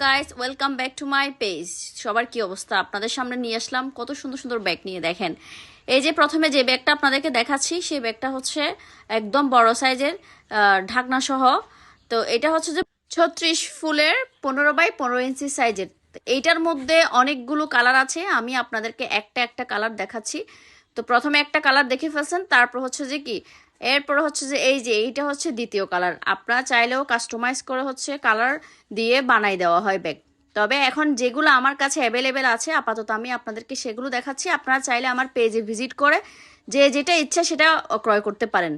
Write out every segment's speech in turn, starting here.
Guys, welcome back to my page. সবার কি অবস্থা? আপনাদের সামনে নিয়ে আসলাম কত সুন্দর সুন্দর ব্যাগ নিয়ে। দেখেন, এই যে প্রথমে যে ব্যাগটা আপনাদেরকে দেখাচ্ছি, সেই ব্যাগটা হচ্ছে একদম বড় সাইজের, ঢাকনা সহ। তো এটা হচ্ছে যে 36 ফুলের 15 বাই 15 ইঞ্চি সাইজের। এইটার মধ্যে অনেকগুলো কালার আছে, আমি আপনাদেরকে একটা একটা কালার দেখাচ্ছি। তো প্রথমে একটা কালার দেখে ফেলছেন, তারপর হচ্ছে যে কি, এরপর হচ্ছে যে এই যে এইটা হচ্ছে দ্বিতীয় কালার। আপনারা চাইলেও কাস্টমাইজ করে হচ্ছে কালার দিয়ে বানাই দেওয়া হয় ব্যাগ। তবে এখন যেগুলো আমার কাছে অ্যাভেলেবেল আছে আপাতত আমি আপনাদেরকে সেগুলো দেখাচ্ছি। আপনারা চাইলে আমার পেজে ভিজিট করে যে যেটা ইচ্ছা সেটা ক্রয় করতে পারেন।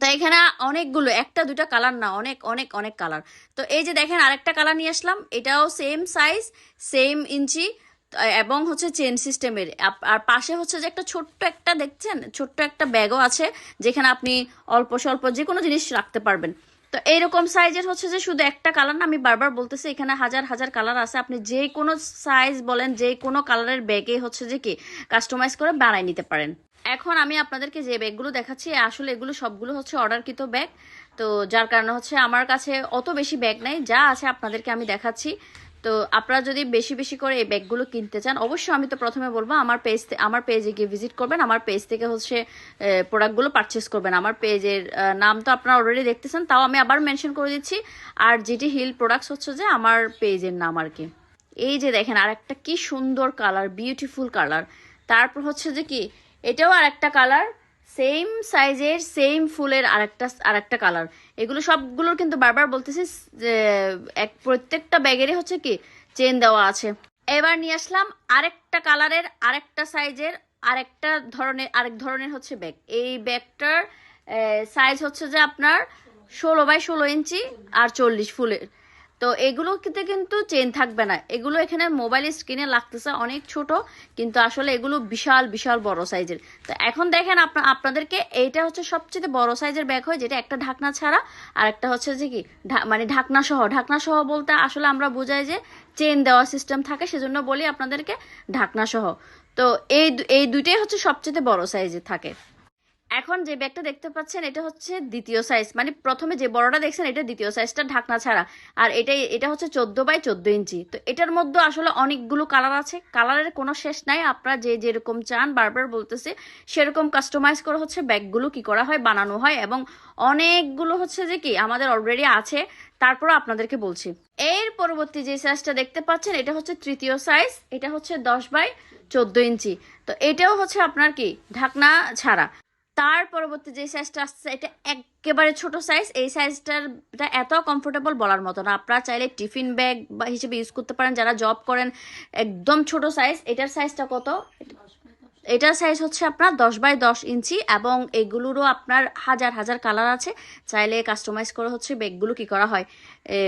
তো এখানে অনেকগুলো, একটা দুইটা কালার না, অনেক অনেক অনেক কালার। তো এই যে দেখেন, আরেকটা কালার নিয়ে আসলাম, এটাও সেম সাইজ, সেম ইঞ্চি, এবং হচ্ছে চেন সিস্টেমের। আর পাশে হচ্ছে যে একটা ছোট্ট একটা, দেখছেন, ছোট্ট একটা ব্যাগও আছে, যেখানে আপনি অল্প স্বল্প যে কোনো জিনিস রাখতে পারবেন। তো এইরকম সাইজের হচ্ছে যে শুধু একটা কালার না, আমি বারবার বলতেছি এখানে হাজার হাজার কালার আছে। আপনি যে কোনো সাইজ বলেন, যে কোনো কালারের ব্যাগে হচ্ছে যে কি কাস্টমাইজ করে বানাই নিতে পারেন। এখন আমি আপনাদেরকে যে ব্যাগগুলো দেখাচ্ছি, আসলে এগুলো সবগুলো হচ্ছে অর্ডারকৃত ব্যাগ। তো যার কারণে হচ্ছে আমার কাছে অত বেশি ব্যাগ নাই, যা আছে আপনাদেরকে আমি দেখাচ্ছি। তো আপনারা যদি বেশি বেশি করে এই ব্যাগগুলো কিনতে চান, অবশ্যই আমি তো প্রথমে বলবো আমার পেজে গিয়ে ভিজিট করবেন, আমার পেজ থেকে হচ্ছে প্রোডাক্টগুলো পারচেস করবেন। আমার পেজের নাম তো আপনারা অলরেডি দেখতেছেন, তাও আমি আবার মেনশন করে দিচ্ছি। আর জিটি হিল প্রোডাক্টস হচ্ছে যে আমার পেজের নাম আর কি। এই যে দেখেন, আর একটা কি সুন্দর কালার, বিউটিফুল কালার। তারপর হচ্ছে যে কি, এটাও আর একটা কালার, সেম সাইজের সেম ফুলের আরেকটা কালার। এগুলো সবগুলোর কিন্তু বারবার বলতেছি যে প্রত্যেকটা ব্যাগেরই হচ্ছে কি চেন দেওয়া আছে। এবার নিয়ে আসলাম আরেকটা কালারের, আরেকটা সাইজের, আরেক ধরনের হচ্ছে ব্যাগ। এই ব্যাগটার সাইজ হচ্ছে যে আপনার 16 বাই 16 ইঞ্চি আর 40 ফুলের। তো এগুলোতে কিন্তু চেন থাকবে না, এগুলো এখানে মোবাইল স্ক্রিনে লাগতেছে অনেক ছোট, কিন্তু আসলে এগুলো বিশাল বিশাল বড় সাইজের। তো এখন দেখেন, আপনাদেরকে এইটা হচ্ছে সবচেয়ে বড় সাইজের ব্যাগ হয়, যেটা একটা ঢাকনা ছাড়া, আর একটা হচ্ছে যে কি মানে ঢাকনা সহ। ঢাকনা সহ বলতে আসলে আমরা বোঝাই যে চেন দেওয়া সিস্টেম থাকে, সেজন্য বলি আপনাদেরকে ঢাকনা সহ। তো এই দুইটাই হচ্ছে সবচেয়ে বড় সাইজে থাকে। এখন যে ব্যাগটা দেখতে পাচ্ছেন, এটা হচ্ছে দ্বিতীয় সাইজ, মানে প্রথমে যে বড়টা দেখছেন এটা দ্বিতীয় সাইজটা, ঢাকনা ছাড়া। আর এটা হচ্ছে 14 বাই 14 ইঞ্চি। তো এটার মধ্যে আসলে অনেকগুলো কালার আছে, কালারের কোনো শেষ নাই। আপনারা যে যেরকম চান, বারবার বলতেছে, সেরকম কাস্টমাইজ করে হচ্ছে ব্যাগগুলো কি করা হয়, বানানো হয়। এবং অনেকগুলো হচ্ছে যে কি আমাদের অলরেডি আছে, তারপরও আপনাদেরকে বলছি। এর পরবর্তী যে সাইজটা দেখতে পাচ্ছেন, এটা হচ্ছে তৃতীয় সাইজ, এটা হচ্ছে 10 বাই 14 ইঞ্চি। তো এটাও হচ্ছে আপনার কি ঢাকনা ছাড়া। তার পরবর্তী যে সাইজটা আসছে, এটা একেবারে ছোট সাইজ। এই সাইজটা এত কমফোর্টেবল বলার মতো না, আপনারা চাইলে টিফিন ব্যাগ বা হিসেবে ইউজ করতে পারেন যারা জব করেন। একদম ছোট সাইজ। এটার সাইজটা কত? এটার সাইজ হচ্ছে আপনার 10 বাই 10 ইঞ্চি, এবং এগুলোরও আপনার হাজার হাজার কালার আছে। চাইলে কাস্টমাইজ করে হচ্ছে ব্যাগগুলো কি করা হয়,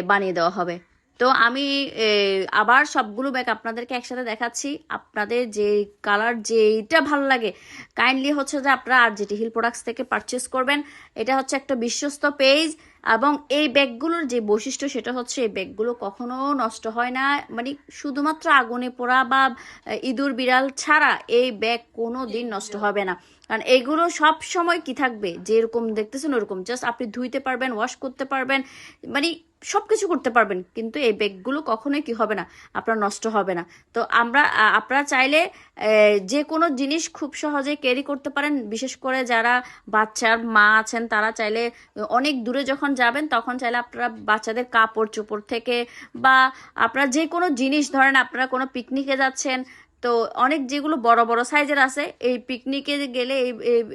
বানিয়ে দেওয়া হবে। তো আমি আবার সবগুলো ব্যাগ আপনাদেরকে একসাথে দেখাচ্ছি। আপনাদের যে কালার যেটা ভালো লাগে, কাইন্ডলি হচ্ছে যে আপনারা আর জিটি হিল প্রোডাক্টস থেকে পারচেস করবেন। এটা হচ্ছে একটা বিশ্বস্ত পেজ, এবং এই ব্যাগগুলোর যে বৈশিষ্ট্য সেটা হচ্ছে এই ব্যাগগুলো কখনো নষ্ট হয় না। মানে শুধুমাত্র আগুনে পোড়া বা ইঁদুর বিড়াল ছাড়া এই ব্যাগ কোনো দিন নষ্ট হবে না। কারণ এগুলো সব সময় কি থাকবে, যেরকম দেখতেছেন ওরকম, জাস্ট আপনি ধুইতে পারবেন, ওয়াশ করতে পারবেন, মানে সবকিছু করতে পারবেন, কিন্তু এই ব্যাগগুলো কখনোই কি হবে না, আপনার নষ্ট হবে না। তো আপনারা চাইলে যে কোনো জিনিস খুব সহজে ক্যারি করতে পারেন। বিশেষ করে যারা বাচ্চার মা আছেন, তারা চাইলে অনেক দূরে যখন যাবেন, তখন চাইলে আপনারা বাচ্চাদের কাপড় চোপড় থেকে, বা আপনারা যে কোনো জিনিস, ধরেন আপনারা কোনো পিকনিকে যাচ্ছেন, তো অনেক যেগুলো বড় বড় সাইজের আছে, এই পিকনিকে গেলে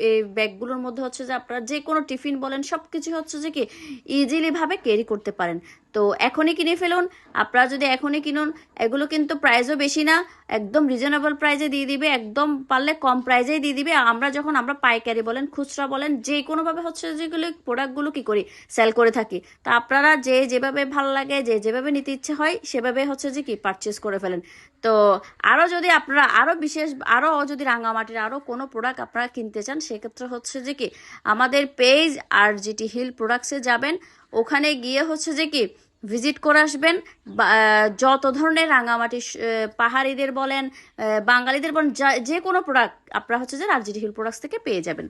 এই ব্যাগগুলোর মধ্যে হচ্ছে যে আপনারা যে কোনো টিফিন বলেন সবকিছু হচ্ছে যে কি ইজিলি ভাবে ক্যারি করতে পারেন। তো এখনই কিনে ফেলুন। আপনারা যদি এখনই কিনুন, এগুলো কিন্তু প্রাইসও বেশি না, একদম রিজনেবল প্রাইসে দিয়ে দিবে, একদম পারলে কম প্রাইসেই দিয়ে দিবে। আমরা পাইকারি বলেন, খুচরা বলেন, যে কোনোভাবে হচ্ছে যেগুলো প্রোডাক্টগুলো কি করি, সেল করে থাকি। তা আপনারা যেভাবে ভালো লাগে, যেভাবে নিতে ইচ্ছে হয়, সেভাবে হচ্ছে যে কি পারচেস করে ফেলেন। তো আরও যদি আপনারা আরও যদি রাঙামাটির আরও কোনো প্রোডাক্ট আপনারা কিনতে চান, সেক্ষেত্রে হচ্ছে যে কি আমাদের পেজ আর জিটি হিল প্রোডাক্টসে যাবেন, ওখানে গিয়ে হচ্ছে যে কি ভিজিট করে আসবেন। যত ধরনের রাঙামাটি পাহাড়িদের বলেন, বাঙালিদের বলেন, যে কোনো প্রোডাক্ট আপনারা হচ্ছে যে আর জিটি হিল প্রোডাক্টস থেকে পেয়ে যাবেন।